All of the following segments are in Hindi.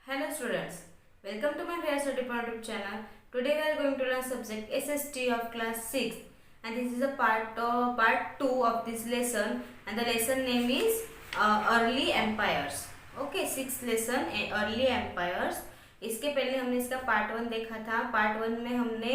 Hello students, welcome to my Fair Study Point YouTube channel. Today we are going to learn subject SST of class 6 and this is a part 2 of this lesson and the lesson name is Early Empires. Okay, 6th lesson Early Empires. इसके पहले हमने इसका पार्ट 1 देखा था। पार्ट 1 में हमने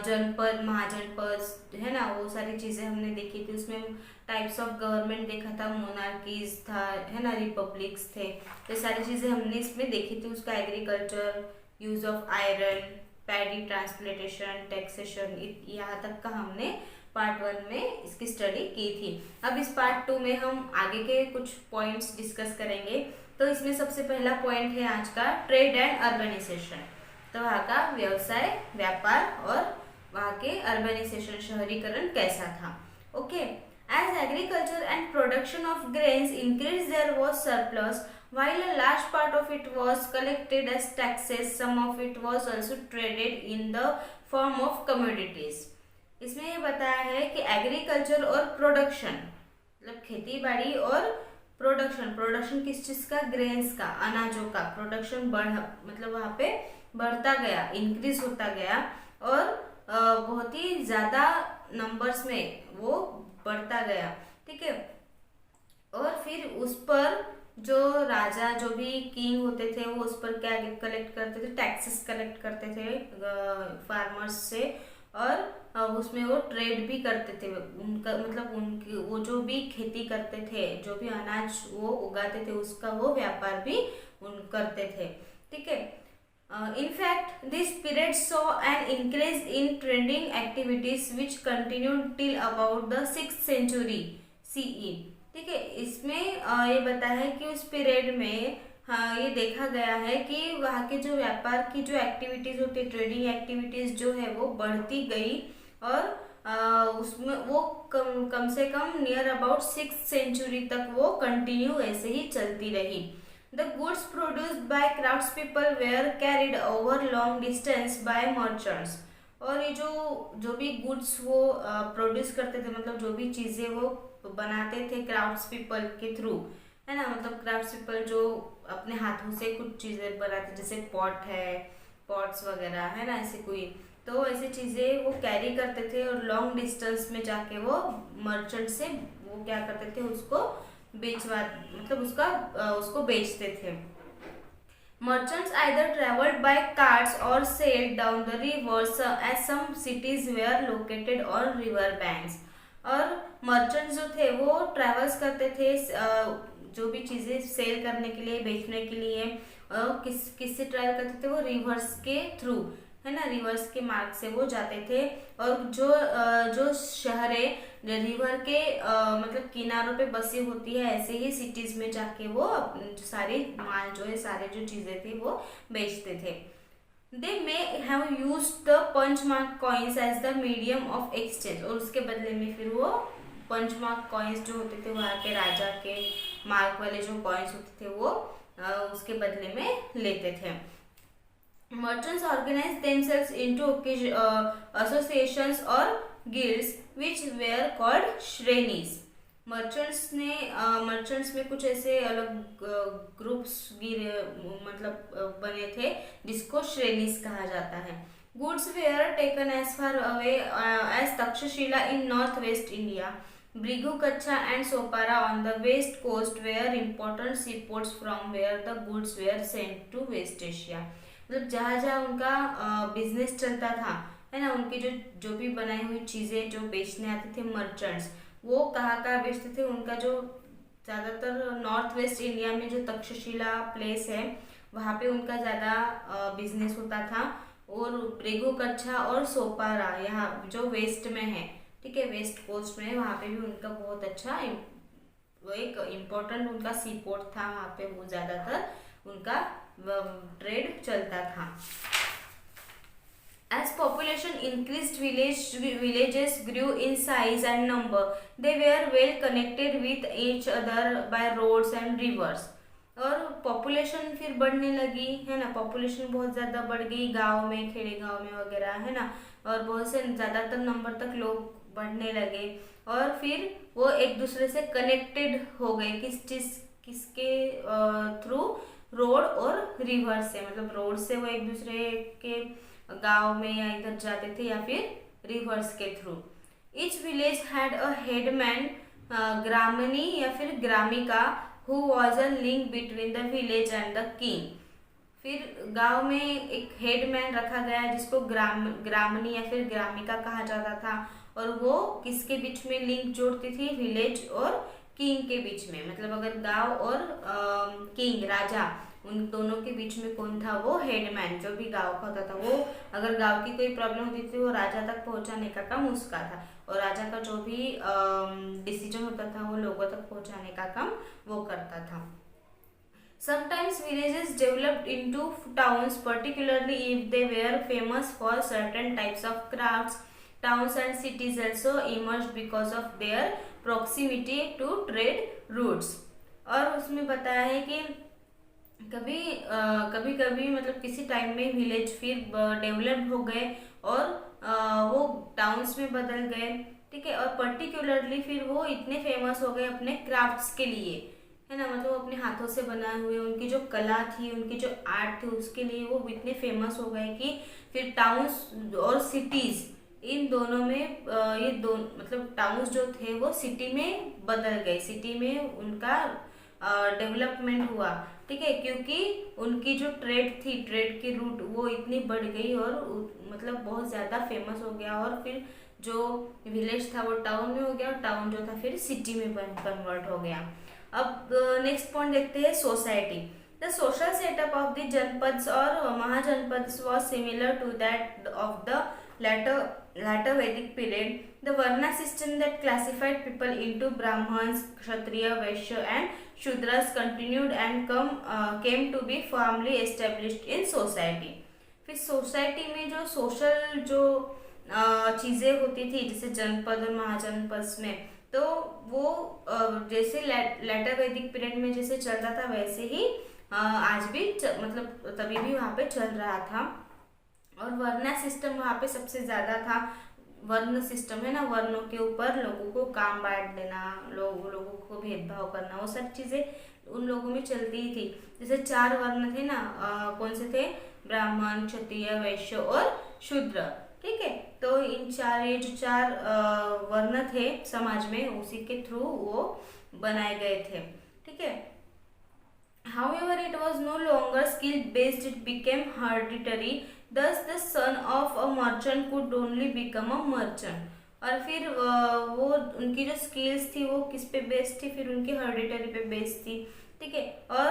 जनपद महाजनपद है ना वो सारी चीज़ें हमने देखी थी। उसमें टाइप्स ऑफ गवर्नमेंट देखा था, मोनार्कीज था है ना, रिपब्लिक्स थे। ये सारी चीज़ें हमने इसमें देखी थी। उसका agriculture, use of iron, paddy transplantation, taxation, यहाँ तक का हमने पार्ट 1 में इसकी स्टडी की थी। अब इस पार्ट 2 में हम आगे के कुछ पॉइंट्स डिस्कस करेंगे। तो इसमें सबसे पहला पॉइंट है आज का ट्रेड एंड अर्बनाइजेशन। तो वहाँ का व्यवसाय, व्यापार और वहाँ के अर्बनाइजेशन, शहरीकरण कैसा था। Okay, as agriculture and production of grains increase there was surplus while a large part of it was collected as taxes, some of it was also traded in the form of commodities। इसमें ये बताया है कि एग्रीकल्चर और प्रोडक्शन मतलब खेती बाड़ी और प्रोडक्शन किस चीज का, ग्रेन्स का, अनाजों का प्रोडक्शन मतलब वहाँ पे बढ़ता गया, इंक्रीज होता गया और बहुत ही ज्यादा नंबर्स में वो बढ़ता गया। ठीक है, और फिर उस पर जो राजा, जो भी किंग होते थे वो उस पर क्या कलेक्ट करते थे, टैक्सेस कलेक्ट करते थे फार्मर्स से और उसमें वो ट्रेड भी करते थे। उनका मतलब उनकी वो जो भी खेती करते थे, जो भी अनाज वो उगाते थे उसका वो व्यापार भी करते थे। ठीक है, in fact this period saw an increase in trading activities which continued till about the 6th century CE। ठीक है, इसमें ये बताया है कि उस पीरियड में हाँ ये देखा गया है कि वहाँ के जो व्यापार की जो एक्टिविटीज होती है, ट्रेडिंग एक्टिविटीज जो है वो बढ़ती गई और उसमें वो कम से come near about 6th century तक वो कंटिन्यू ऐसे ही चलती रही। The goods produced by crafts people were carried over long distance by merchants. और ये जो भी गुड्स वो प्रोड्यूस करते थे, मतलब जो भी चीज़ें वो बनाते थे क्राफ्ट्स पीपल के थ्रू, है ना, मतलब क्राफ्ट्स पीपल जो अपने हाथों से कुछ चीज़ें बनाते, जैसे पॉट्स वगैरह है ना, ऐसे कोई, तो ऐसी चीज़ें वो कैरी करते थे और लॉन्ग डिस्टेंस में जाके वो मर्चेंट से वो क्या करते थे, उसको मतलब उसको बेचते थे। Merchants either traveled by carts or sailed down the rivers as some cities were located on river banks। और मर्चेंट्स जो थे वो ट्रेवल्स करते थे जो भी चीज़ें सेल करने के लिए, बेचने के लिए, किससे ट्रेवल करते थे, वो रिवर्स के थ्रू, है ना, रिवर्स के मार्ग से वो जाते थे। और जो शहरें रिवर के मतलब किनारों पे बसी होती है, ऐसे ही सिटीज में जाके वो सारी माल जो है, सारे जो चीजें थी वो बेचते थे। They may have used the punch mark coins as the medium of exchange। और उसके बदले में फिर वो पंच मार्क कॉइन्स जो होते थे, वहाँ के राजा के मार्क वाले जो कॉइन्स होते थे वो उसके बदले में लेते थे। Merchants organized themselves into associations or guilds which were called श्रेणीज। Merchants में कुछ ऐसे अलग ग्रुप्स मतलब बने थे जिसको श्रेणीज कहा जाता है। Goods were taken as far away as Takshashila in north west India, Bhrigukaccha and Sopara on the west coast were important sea ports from where the goods were sent to west Asia. मतलब जहाँ जहाँ उनका बिजनेस चलता था, है ना, उनकी जो भी बनाई हुई चीज़ें जो बेचने आते थे मर्चेंट्स, वो कहाँ बेचते थे, उनका जो ज़्यादातर नॉर्थ वेस्ट इंडिया में जो तक्षशिला प्लेस है वहाँ पे उनका ज़्यादा बिजनेस होता था। और ब्रिगु कच्छा और सोपारा यहाँ जो वेस्ट में है, ठीक है, वेस्ट कोस्ट में, वहाँ पे भी उनका बहुत अच्छा वो एक इम्पोर्टेंट उनका सी पोर्ट था, वहाँ पे वो ज़्यादातर उनका ट्रेड चलता था। As population increased, villages grew in size and number. They were well connected with each other by roads and rivers। और पॉपुलेशन फिर बढ़ने लगी, है ना, पॉपुलेशन बहुत ज़्यादा बढ़ गई गांव में, खेड़े गांव में वगैरह, है ना, और बहुत से ज़्यादातर नंबर तक लोग बढ़ने लगे और फिर वो एक दूसरे से कनेक्टेड हो गए। किसके थ्रू, रोड और रिवर से, मतलब रोड से वो एक दूसरे के गांव में या इधर जाते थे या फिर रिवर्स के through. Each village had a headman, gramani या फिर gramika, who was a link between the village and the king. फिर गांव में एक हेडमैन रखा गया जिसको ग्रामनी या फिर ग्रामिका कहा जाता था, और वो किसके बीच में लिंक जोड़ती थी, विलेज और किंग के बीच में। मतलब अगर गांव और किंग राजा, उन दोनों के बीच में कौन था, वो हेडमैन जो भी गांव का होता था। वो अगर गांव की कोई प्रॉब्लम होती थी वो राजा तक पहुंचाने का काम उसका था, और राजा का जो भी डिसीजन होता था वो लोगों तक पहुंचाने का काम वो करता था। Sometimes villages developed into towns, particularly if they were famous for certain types of crafts. Towns and cities also emerged because of their proximity to trade routes. और उसमें बताया है कि कभी कभी मतलब किसी टाइम में विलेज फिर डेवलप्ड हो गए और वो टाउन्स में बदल गए, ठीक है। और पर्टिकुलरली फिर वो इतने फेमस हो गए अपने क्राफ्ट्स के लिए, है ना, मतलब अपने हाथों से बनाए हुए उनकी जो कला थी, उनकी जो आर्ट थी, उसके लिए वो इतने फेमस हो गए कि फिर टाउन्स और सिटीज, इन दोनों में ये दो मतलब टाउन्स जो थे वो सिटी में बदल गए, सिटी में उनका डेवलपमेंट हुआ, ठीक है, क्योंकि उनकी जो ट्रेड थी, ट्रेड की रूट वो इतनी बढ़ गई और मतलब बहुत ज़्यादा फेमस हो गया, और फिर जो विलेज था वो टाउन में हो गया, और टाउन जो था फिर सिटी में कन्वर्ट हो गया। अब नेक्स्ट पॉइंट देखते हैं, society. The social setup of the janapads और mahajanapads was similar to that of the latter Vedic period. The Varna system that classified people into Brahmins, Kshatriya, Vaishya and Shudras continued and came to be firmly established in society. फिर सोसाइटी में जो सोशल जो चीज़ें होती थी जैसे जनपद और महाजनपद में, तो वो जैसे लेटर वैदिक पीरियड में जैसे चल रहा था वैसे ही आज भी मतलब तभी भी वहाँ पे चल रहा था। और वर्ण सिस्टम वहाँ पे सबसे ज़्यादा था। वर्ण सिस्टम है ना, वर्णों के ऊपर लोगों को काम बांट देना, लोगों को भेदभाव करना, वो सब चीज़ें उन लोगों में चलती ही थी। जैसे 4 वर्ण थे ना, कौन से थे, ब्राह्मण, क्षत्रिय, वैश्य और शूद्र, ठीक है। तो इन ये जो 4 वर्ण थे समाज में, उसी के थ्रू वो बनाए गए थे, ठीक है। However, it was no longer skill based, it became hereditary. Thus, the son of a merchant could only become a merchant. और फिर वो उनकी जो स्किल्स थी वो किस पे बेस्ड थी, फिर उनकी हेरिडिटरी पे बेस्ड थी, ठीक है। और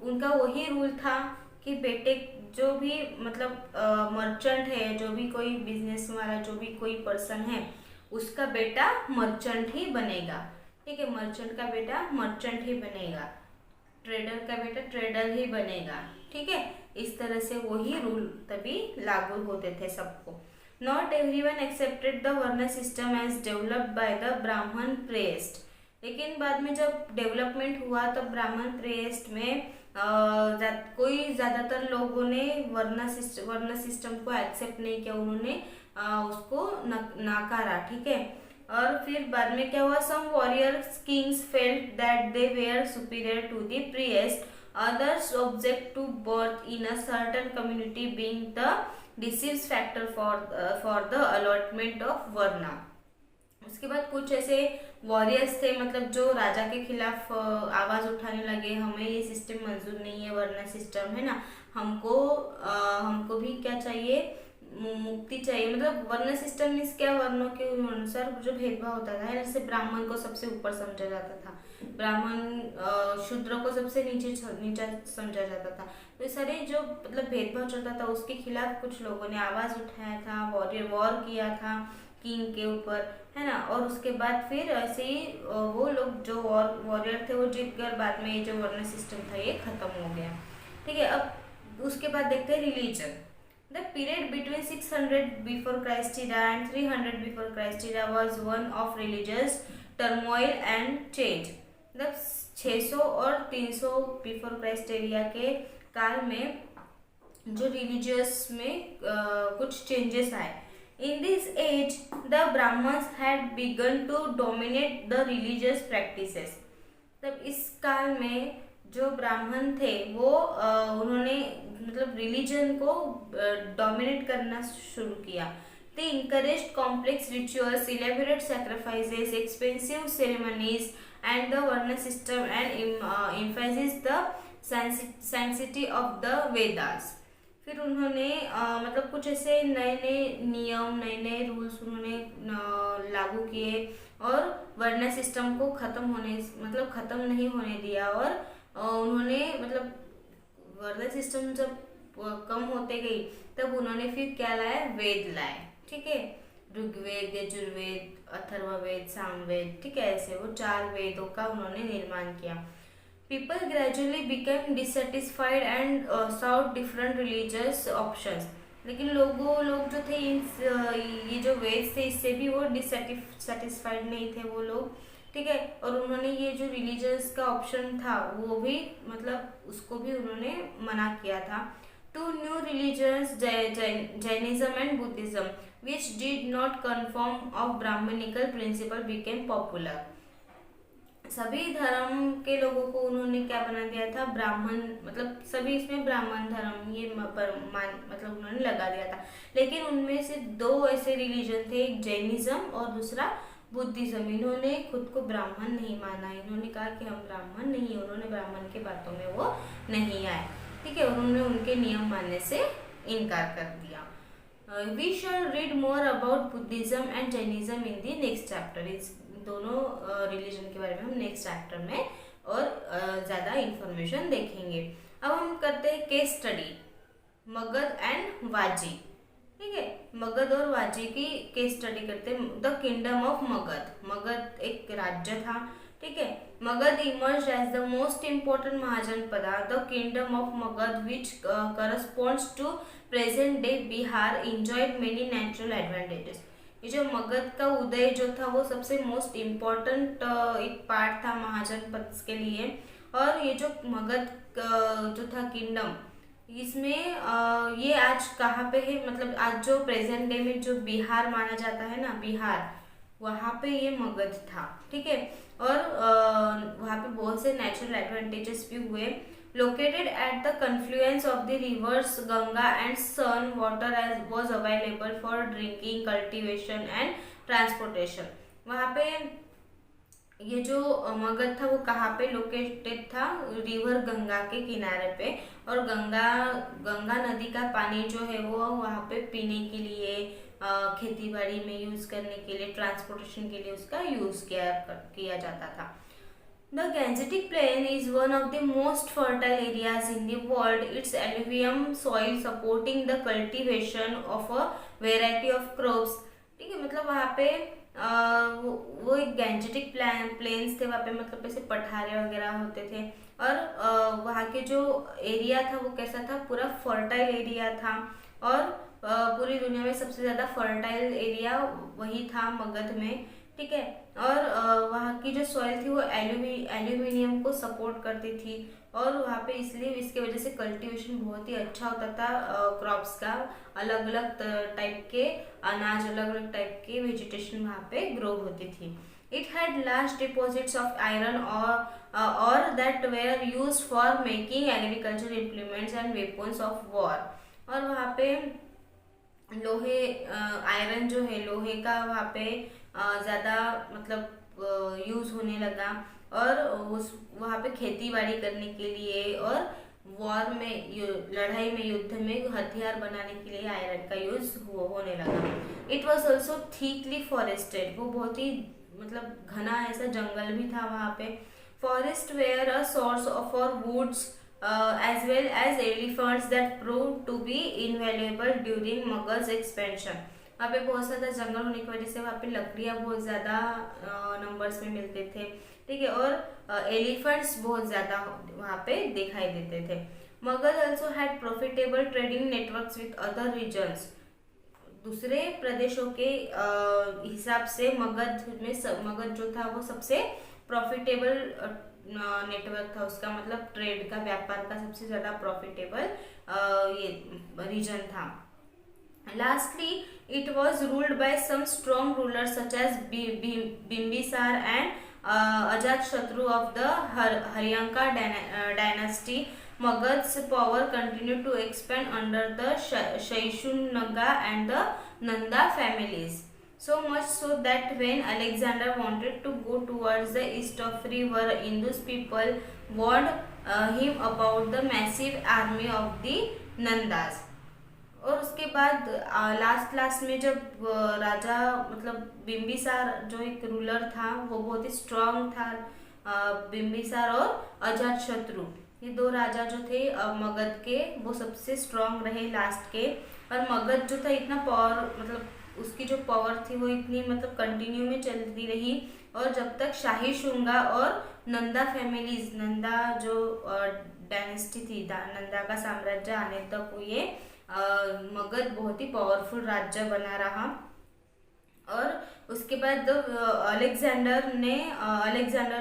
उनका वही रूल था कि बेटे जो भी मतलब मर्चेंट है, जो भी कोई बिजनेस वाला, जो भी कोई पर्सन है, उसका बेटा मर्चेंट ही बनेगा, ठीक है। मर्चेंट का बेटा मर्चेंट ही बनेगा, ट्रेडर का बेटा ट्रेडर ही बनेगा, ठीक है। इस तरह से वही रूल तभी लागू होते थे सबको। Not everyone accepted the varna system as developed by the Brahmin priest. लेकिन बाद में जब डेवलपमेंट हुआ तब ब्राह्मण प्रेस्ट में कोई ज़्यादातर लोगों ने वर्ण सिस्टम को एक्सेप्ट नहीं किया, उन्होंने उसको नकारा, ठीक है। और फिर बाद में क्या हुआ, some warriors kings felt that they were superior to the priest, others object to birth in a certain community being the decisive factor for the allotment of varna. उसके बाद कुछ ऐसे वॉरियर्स थे, मतलब जो राजा के खिलाफ आवाज उठाने लगे, हमें ये सिस्टम मंजूर नहीं है, वर्ण सिस्टम है ना, हमको भी क्या चाहिए, मुक्ति चाहिए। मतलब वर्ण सिस्टम मीन्स क्या, वर्णों के अनुसार जो भेदभाव होता था, जैसे ब्राह्मण को सबसे ऊपर समझा जाता था, ब्राह्मण शूद्र को सबसे नीचा समझा जाता था। तो सारे जो मतलब भेदभाव चलता था उसके खिलाफ कुछ लोगों ने आवाज उठाया था, वॉर किया था किंग के ऊपर, है ना। और उसके बाद फिर ऐसे ही वो लोग जो वॉरियर थे वो जीत गए, बाद में ये जो वर्ण सिस्टम था ये खत्म हो गया, ठीक है। अब उसके बाद देखते हैं religion. The period between 600 before Christ era and 300 before Christ era was one of religious turmoil and change. मतलब 600 और 300 बिफोर क्राइस्ट एरिया के काल में जो रिलीजियस में कुछ चेंजेस आए। In this age, the Brahmins had begun to dominate the religious practices. तब इस काल में जो ब्राह्मण थे वो उन्होंने मतलब रिलीजन को डोमिनेट करना शुरू किया. They encouraged complex rituals, elaborate sacrifices, expensive ceremonies, and the Varna system, and emphasized the sanctity of the Vedas. फिर उन्होंने मतलब कुछ ऐसे नए नए नियम, नए नए रूल्स उन्होंने लागू किए और वर्ण सिस्टम को खत्म नहीं होने दिया. और उन्होंने मतलब वर्ण सिस्टम जब कम होते गई तब उन्होंने फिर क्या लाया, वेद लाए. ठीक है, ऋग्वेद, यजुर्वेद, अथर्ववेद, सामवेद. ठीक है, ऐसे वो 4 वेदों का उन्होंने निर्माण किया. People gradually became dissatisfied and sought different religious options. लेकिन लोग जो थे ये जो वेद थे इससे भी वो डिससेटिस्फाइड नहीं थे वो लोग. ठीक है, और उन्होंने ये जो रिलीजियस का ऑप्शन था वो भी मतलब उसको भी उन्होंने मना किया था. Two new religions, Jainism and Buddhism, which did not conform of Brahmanical principle, became popular. सभी धर्म के लोगों को उन्होंने क्या बना दिया था, ब्राह्मण, मतलब सभी इसमें ब्राह्मण धर्म ये मतलब उन्होंने लगा दिया था. लेकिन उनमें से 2 ऐसे रिलीजन थे, एक जैनिज्म और दूसरा बुद्धिज्म. इन्होंने खुद को ब्राह्मण नहीं माना. इन्होंने कहा कि हम ब्राह्मण नहीं, उन्होंने ब्राह्मण के बातों में वो नहीं आए. ठीक है, उन्होंने उनके नियम मानने से इनकार कर दिया. We shall read more about Buddhism and Jainism in the next chapter. इस दोनों रिलीजन के बारे में हम नेक्स्ट चैप्टर में और ज़्यादा इंफॉर्मेशन देखेंगे. अब हम करते हैं केस स्टडी, मगध एंड वाजी. ठीक है, मगध और वाजी की केस स्टडी करते हैं. The kingdom of Magadh. Magadh एक राज्य था. ठीक है, Magadh emerged as the most important Mahajanapada. The kingdom of Magad, which corresponds to present day Bihar, enjoyed many natural advantages. ये जो मगध का उदय जो था वो सबसे मोस्ट इम्पोर्टेंट एक पार्ट था महाजनपद के लिए. और ये जो मगध जो था किंगडम, इसमें ये आज कहाँ पे है, मतलब आज जो प्रेजेंट डे में जो बिहार माना जाता है ना, बिहार, वहाँ पे ये मगध था. ठीक है, और वहाँ पे बहुत से नेचुरल एडवांटेजेस भी हुए. Located at the confluence of the rivers Ganga and Son, water was available for drinking, cultivation and transportation. वहाँ पे ये जो मगध था वो कहाँ पे लोकेटेड था, रिवर गंगा के किनारे पे. और गंगा नदी का पानी जो है वो वहाँ पे पीने के लिए, खेती बाड़ी में यूज करने के लिए, ट्रांसपोर्टेशन के लिए उसका यूज किया जाता था. The Gangetic plain is one of the most fertile areas in the world. It's alluvium soil supporting the cultivation of a variety of crops. ठीक है, मतलब वहाँ पे वो एक गैंजेटिक प्लेन्स थे. वहाँ पे मतलब ऐसे पठारे वगैरह होते थे. और वहाँ के जो एरिया था वो कैसा था, पूरा फर्टाइल एरिया था. और पूरी दुनिया में सबसे ज़्यादा फर्टाइल एरिया वही था मगध में. ठीक है, और वहाँ की जो सॉइल थी वो एल्यूमिनियम को सपोर्ट करती थी. और वहाँ पे इसलिए इसके वजह से कल्टीवेशन बहुत ही अच्छा होता था क्रॉप्स का. अलग अलग टाइप के अनाज, अलग अलग टाइप के वेजिटेशन वहाँ पे ग्रो होती थी. It had large deposits of iron ore that were used for making agricultural implements and weapons of war. और वहाँ पे लोहे, आयरन जो है लोहे का वहाँ पे ज़्यादा मतलब यूज़ होने लगा. और उस वहाँ पे खेती बाड़ी करने के लिए और वॉर में, लड़ाई में, युद्ध में हथियार बनाने के लिए आयरन का यूज़ होने लगा. It was also thickly forested. वो बहुत ही मतलब घना ऐसा जंगल भी था वहाँ पे. Forest were a source for woods as well as elephants that proved to be invaluable during Mughals expansion. वहाँ पे बहुत ज़्यादा जंगल होने की वजह से वहाँ पे लकड़ियाँ बहुत ज़्यादा नंबर्स में मिलते थे. ठीक है, और एलिफेंट्स बहुत ज़्यादा वहाँ पे दिखाई देते थे. Mughal also had profitable trading networks with other regions. दूसरे प्रदेशों के हिसाब से मगध जो था वो सबसे प्रॉफिटेबल नेटवर्क था उसका, मतलब ट्रेड का, व्यापार का सबसे ज़्यादा प्रॉफिटेबल ये रीजन था. Lastly it was ruled by some strong rulers such as Bimbisara and Ajatashatru of the Haryanka dynasty. Magad's power continued to expand under the Shaishunaga and the Nanda families. So much so that when Alexander wanted to go towards the east of river Indus, people warned him about the massive army of the Nandas. और उसके बाद लास्ट में जब राजा मतलब बिम्बिसार जो एक रूलर था वो बहुत ही स्ट्रांग था, बिम्बिसार और अजात शत्रु ये दो राजा जो थे मगध के वो सबसे स्ट्रांग रहे लास्ट के। और मगध जो था इतना पावर मतलब उसकी जो पावर थी वो इतनी मतलब कंटिन्यू में चलती रही और जब तक शाही शुंगा और नंदा फैमिलीज, नंदा जो डायनेस्टी थी, नंदा का साम्राज्य आने तक ये मगध बहुत ही पावरफुल राज्य बना रहा। और उसके बाद अलेक्जेंडर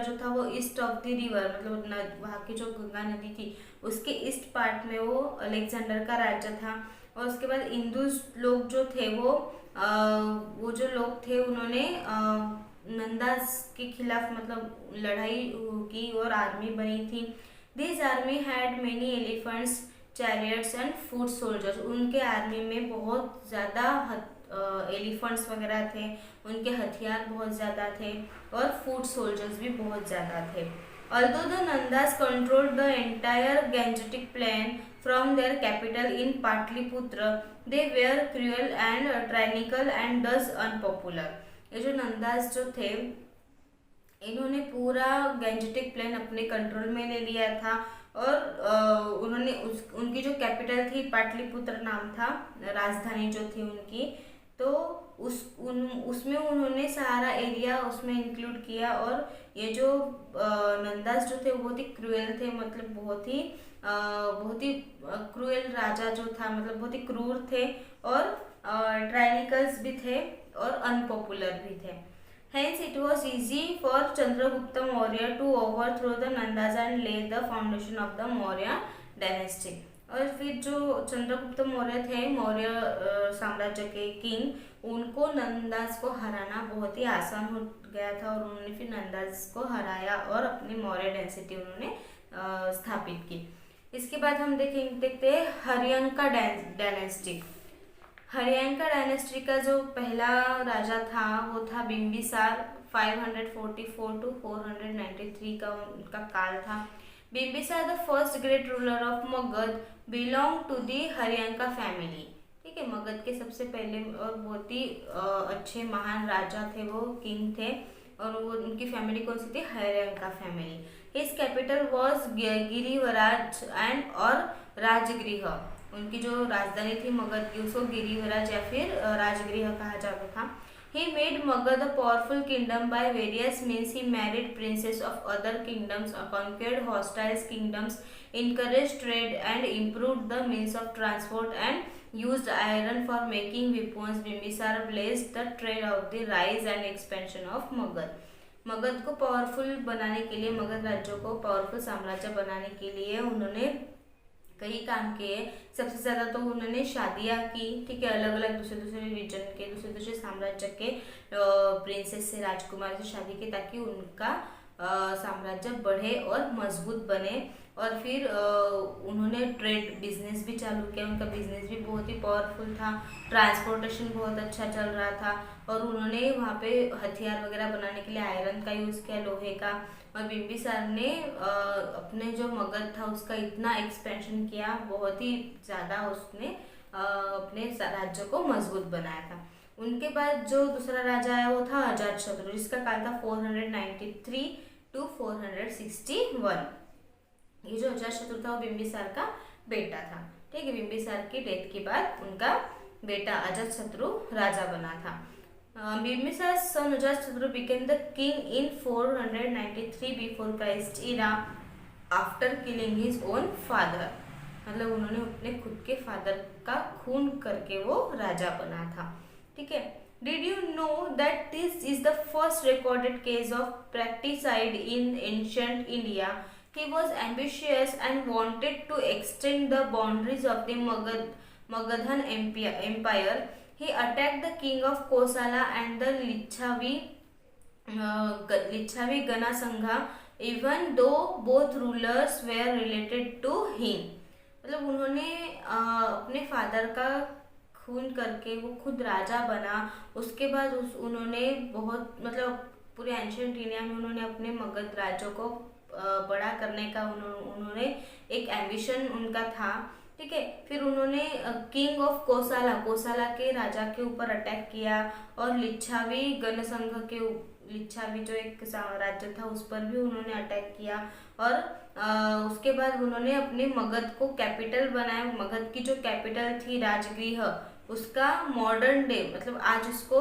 जो था वो ईस्ट ऑफ द रिवर मतलब वहाँ की जो गंगा नदी थी उसके ईस्ट पार्ट में वो अलेक्जेंडर का राज्य था। और उसके बाद इंदुस लोग जो थे वो जो लोग थे उन्होंने नंदास के खिलाफ मतलब लड़ाई की और आर्मी बनी थी। This army had many elephants, chariots and foot soldiers. उनके आर्मी में बहुत ज़्यादा एलिफेंट्स वगैरह थे, उनके हथियार बहुत ज़्यादा थे और फूट सोल्जर्स भी बहुत ज़्यादा थे। Although the Nandas controlled the entire Gangetic plain from their capital in Patliputra, they were cruel and tyrannical and thus unpopular. ये जो नंदास जो थे इन्होंने पूरा गैंजेटिक प्लेन अपने कंट्रोल में ले लिया था और उन्होंने उनकी जो कैपिटल थी पाटलिपुत्र नाम था, राजधानी जो थी उनकी, तो उसमें उन्होंने सारा एरिया उसमें इंक्लूड किया। और ये जो नंदास जो थे वो बहुत ही क्रूएल थे, मतलब बहुत ही क्रूएल राजा जो था, मतलब बहुत ही क्रूर थे और ट्राइनिकल्स भी थे और अनपॉपुलर भी थे। Hence it was easy for Chandragupta Maurya to overthrow the Nandas and lay the foundation of the Maurya dynasty. और फिर जो चंद्रगुप्त मौर्य थे, मौर्य साम्राज्य के किंग, उनको नंदास को हराना बहुत ही आसान हो गया था और उन्होंने फिर नंदास को हराया और अपनी मौर्य डायनेस्टी उन्होंने स्थापित की। इसके बाद हम देखते हैं हरियंका डायनेस्टी। हरियंका डायनेस्टी का जो पहला राजा था वो था बिम्बिसार। 544 to 493 का उनका काल था। Bimbisara the first great ruler of Magadha belong to the Haryanka family. ठीक है, मगध के सबसे पहले और बहुत ही अच्छे महान राजा थे, वो किंग थे और वो उनकी फैमिली कौन सी थी? Haryanka family. His capital was Girivraja and और राजगृह। उनकी जो राजधानी थी मगध की उसको गिरिवराज या फिर राजगृह कहा जाता था। He made Magad a powerful kingdom by various means. He married princes of other kingdoms, conquered hostile kingdoms, encouraged trade and improved the means of transport and used iron for making weapons. Bimbisar blazed the trail of the rise and expansion of Magad. Magadh को पावरफुल बनाने के लिए, मगध राज्य को पावरफुल साम्राज्य बनाने के लिए उन्होंने कई काम किए। सबसे ज़्यादा तो उन्होंने शादियाँ की, ठीक है, अलग अलग दूसरे रीजन के दूसरे साम्राज्य के प्रिंसेस से, राजकुमार से शादी की ताकि उनका साम्राज्य बढ़े और मजबूत बने। और फिर उन्होंने ट्रेड बिजनेस भी चालू किया, उनका बिजनेस भी बहुत ही पावरफुल था, ट्रांसपोर्टेशन बहुत अच्छा चल रहा था और उन्होंने वहाँ पे हथियार वगैरह बनाने के लिए आयरन का यूज़ किया, लोहे का। और बिम्बिसार ने अपने जो मगध था उसका इतना एक्सपेंशन किया, बहुत ही ज़्यादा उसने अपने राज्य को मजबूत बनाया था। उनके बाद जो दूसरा राजा आया वो था अजातशत्रु, जिसका काल था 493 to 461। ये जो अजातशत्रु था वो बिम्बिसार का बेटा था। ठीक है, बिम्बिसार की डेथ के बाद उनका बेटा अजातशत्रु राजा बना था। Bimbisar's son Ajatashatru became the king in 493 before Christ era after killing his own father. मतलब उन्होंने अपने खुद के फादर का खून करके वो राजा बना था। ठीक है, Did you know that this is the first recorded case of fratricide in ancient India? He was ambitious and wanted to extend the boundaries of the Magadhan Empire. He attacked the king of Kosala and the Lichavi लिच्छावी गणा sangha even though both rulers were related to him. मतलब उन्होंने अपने फादर का खून करके वो खुद राजा बना। उसके बाद उन्होंने बहुत मतलब पूरे एंशियंट इंडिया में उन्होंने अपने मगध राज्यों को बड़ा करने का उन्होंने एक एम्बिशन उनका था। ठीक है, फिर उन्होंने किंग ऑफ कोसाला कोसाला के राजा के ऊपर अटैक किया और लिच्छावी गणसंघ के लिच्छावी जो एक राज्य था उस पर भी उन्होंने अटैक किया। और उसके बाद उन्होंने अपने मगध को कैपिटल बनाया। मगध की जो कैपिटल थी राजगृह, उसका मॉडर्न डे मतलब आज उसको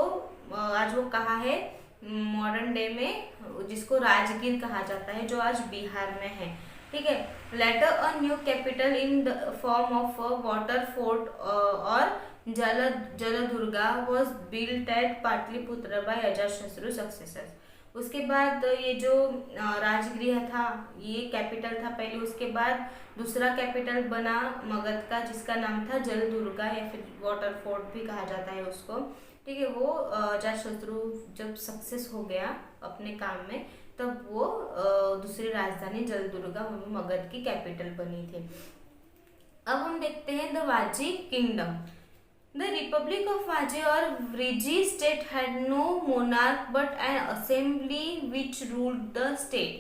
आज वो कहा है मॉडर्न डे में जिसको राजगीर कहा जाता है, जो आज बिहार में है। ठीक है, later a new capital in the form of a water fort और jaladurga was built at Pataliputra by Ajatashatru successors. उसके बाद ये जो राजगृह था ये कैपिटल था पहले, उसके बाद दूसरा कैपिटल बना मगध का जिसका नाम था जलदुर्गा या फिर वाटर फोर्ट भी कहा जाता है उसको। ठीक है, वो अजातशत्रु जब सक्सेस हो गया अपने काम में तब वो दूसरी राजधानी जलदुर्गा मगध की कैपिटल बनी थी। अब हम देखते हैं the Vajji kingdom. The Republic of Vaji or Vriji state had no monarch but an assembly which ruled the state।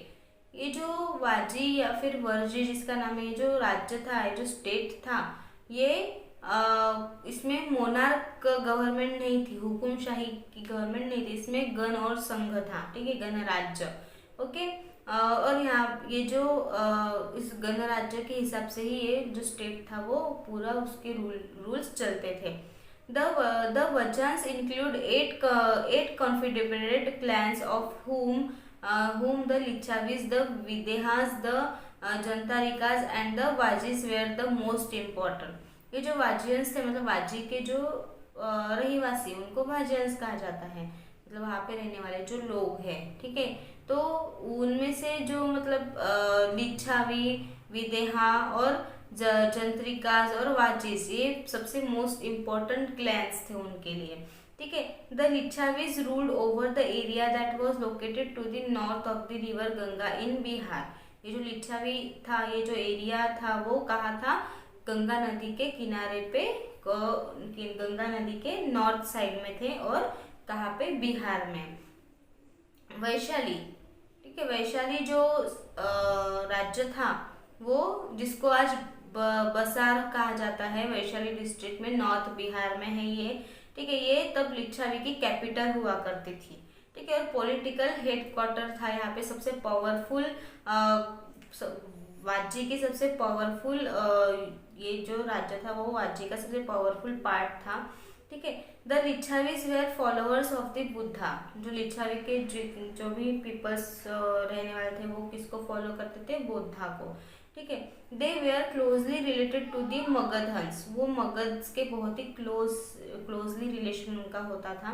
ये जो वाजी या फिर वर्जी जिसका नाम है, ये जो राज्य था, ये जो स्टेट था, ये इसमें मोनार्क गवर्नमेंट नहीं थी, हुकुमशाही की गवर्नमेंट नहीं थी, इसमें गण और संघ था। ठीक है, गणराज्य। ओके, और यहाँ ये जो इस गणराज्य के हिसाब से ही ये जो स्टेट था वो पूरा उसके रूल्स चलते थे। The Vajans include eight confederate clans of whom the Lichavis, the Videhas, the Jantarikas and the Vajis were the most important। ये जो वाजियंस थे मतलब वाजी के जो रहीवासी उनको वाजियंस कहा जाता है, मतलब वहाँ पे रहने वाले जो लोग हैं। ठीक है, तो उनमें से जो मतलब लिच्छावी, विदेहा और जंत्रिकास और वाजिस ये सबसे मोस्ट इम्पोर्टेंट क्लैंस थे उनके लिए। ठीक है, the Licchavis ruled over the area that was located to the north of the river Ganga in Bihar. ये जो लिच्छावी था, ये जो एरिया था वो कहाँ था, गंगा नदी के किनारे पे, गंगा नदी के नॉर्थ साइड में थे और कहाँ पे, बिहार में। वैशाली, ठीक है, वैशाली जो राज्य था वो जिसको आज बसार कहा जाता है, वैशाली डिस्ट्रिक्ट में नॉर्थ बिहार में है ये। ठीक है, ये तब लिच्छावी की कैपिटल हुआ करती थी। ठीक है, और पॉलिटिकल हेडक्वार्टर था यहाँ पे। सबसे पावरफुल वाजी की सबसे पावरफुल ये जो राज्य था वो वाजी का सबसे पावरफुल पार्ट था। ठीक है, the Licchavis were followers of the Buddha. जो लिच्छावी के जो भी पीपल्स रहने वाले थे वो किसको फॉलो करते थे, बुद्धा को। ठीक है, they were closely related to the Magadhans. वो मगध के बहुत ही क्लोजली रिलेशन उनका होता था।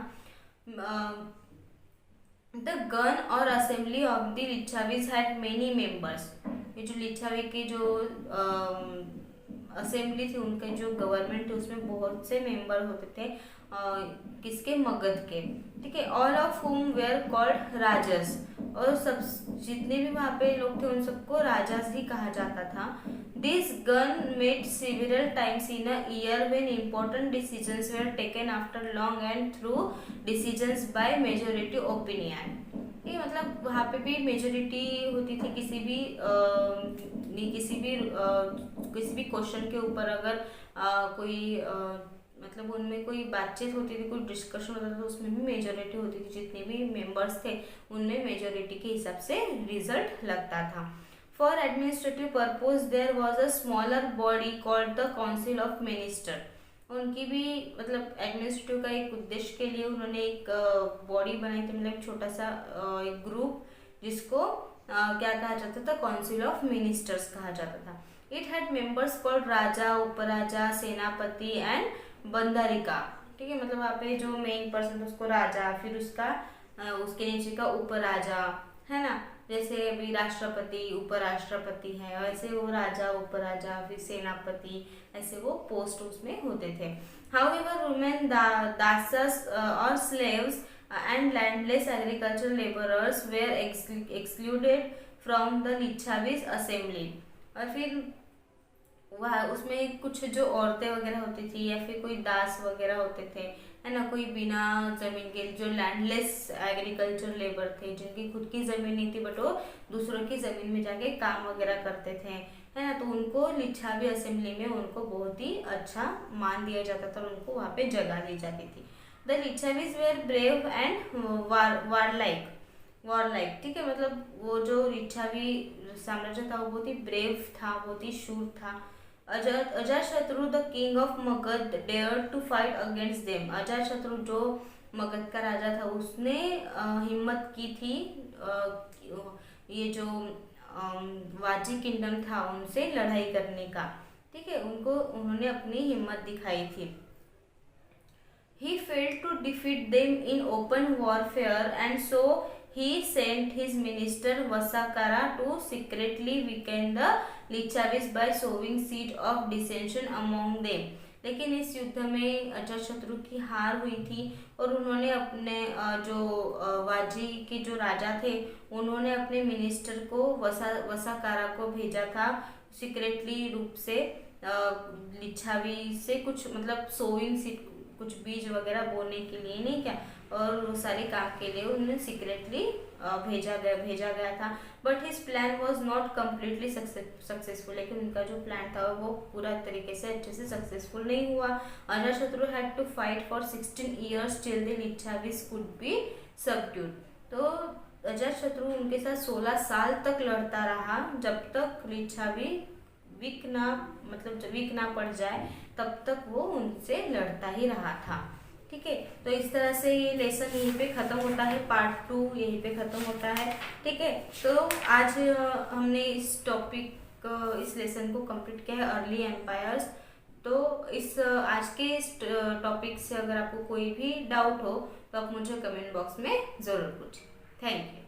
द गन और assembly of the Licchavis had many members. ये जो लिच्छावी के जो असेंबली थी, उनके जो गवर्नमेंट थे उसमें बहुत से मेंबर होते थे किसके, मगध के। ठीक है, ऑल ऑफ हुम वेयर कॉल्ड राजस। और सब जितने भी वहाँ पे लोग थे उन सबको राजास ही कहा जाता था। This gun made several times in a year when important decisions where taken after long and through decisions by majority opinion. ठीक है, मतलब वहाँ पे भी मेजोरिटी होती थी किसी भी क्वेश्चन के ऊपर। अगर कोई मतलब उनमें कोई बातचीत होती थी, कोई डिस्कशन होता था तो उसमें भी मेजोरिटी होती थी। जितने भी मेंबर्स थे उनमें मेजोरिटी के हिसाब से रिजल्ट लगता था। For administrative purpose there was a smaller body called the council of minister. उनकी भी मतलब एडमिनिस्ट्रेटिव का एक उद्देश्य के लिए उन्होंने एक बॉडी बनाई थी, मतलब छोटा सा एक ग्रुप जिसको क्या कहा जाता था, काउंसिल ऑफ मिनिस्टर्स कहा जाता था। इट हैड मेंबर्स कॉल्ड राजा, उपराजा, सेनापति एंड बंदरिका। ठीक है, मतलब वहाँ पे जो मेन पर्सन था उसको राजा, फिर उसके नीचे का उपराजा है ना, जैसे अभी राष्ट्रपति उपराष्ट्रपति है वैसे वो राजा, उपराजा, फिर सेनापति, ऐसे वो पोस्ट उसमें होते थे। हाउएवर वुमेन दासस और slaves and landless agricultural laborers were excluded from the Lichavis assembly। और फिर वह उसमें कुछ जो औरतें वगैरह होती थी या फिर कोई दास वगैरह होते थे, है ना, कोई बिना जमीन के जो लैंडलेस एग्रीकल्चर लेबर थे, जिनकी खुद की जमीन नहीं थी बट वो दूसरों की जमीन में जाके काम वगैरह करते थे, है ना, तो उनको लिच्छावी असेंबली में उनको बहुत ही अच्छा मान दिया जाता था और उनको वहाँ पे जगह दी जाती थी। The Licchavis where brave and वॉरलाइक, ठीक है, मतलब वो जो लिच्छावी साम्राज्य था वो बहुत ही ब्रेव था, बहुत ही शूर था। Ajatashatru the king of Magadha dare to fight against them. Ajatashatru जो मगध का राजा था उसने हिम्मत की थी ये जो वाजी किंगडम था उनसे लड़ाई करने का, ठीक है, उन्होंने अपनी हिम्मत दिखाई थी। He failed to defeat them in open warfare and so he sent his minister Vasakara to secretly weaken the Lichavis by sowing seed of dissension among them। लेकिन इस युद्ध में अजातशत्रु की हार हुई थी और उन्होंने अपने जो वाजी के जो राजा थे उन्होंने अपने मिनिस्टर को वसाकारा को भेजा था सीक्रेटली रूप से लिच्छावी से कुछ मतलब सोइंग सीड, कुछ बीज वगैरह बोने के लिए, नहीं क्या, और वो सारे काम के लिए उन्हें सीक्रेटली भेजा गया था। But his plan was not completely successful, लेकिन उनका जो प्लान था वो पूरा तरीके से अच्छे से सक्सेसफुल नहीं हुआ। Ajatashatru had to fight for 16 years till the Licchavis could be subdued. तो अजातशत्रु उनके साथ 16 साल तक लड़ता रहा जब तक लिच्छावी वीक ना पड़ जाए तब तक वो उनसे लड़ता ही रहा था, ठीक है। तो इस तरह से ये लेसन यहीं पे ख़त्म होता है, पार्ट 2 यहीं पे ख़त्म होता है, ठीक है। तो आज हमने इस लेसन को कंप्लीट किया है, अर्ली एम्पायर्स। तो आज के इस टॉपिक से अगर आपको कोई भी डाउट हो तो आप मुझे कमेंट बॉक्स में ज़रूर पूछें। Thank you.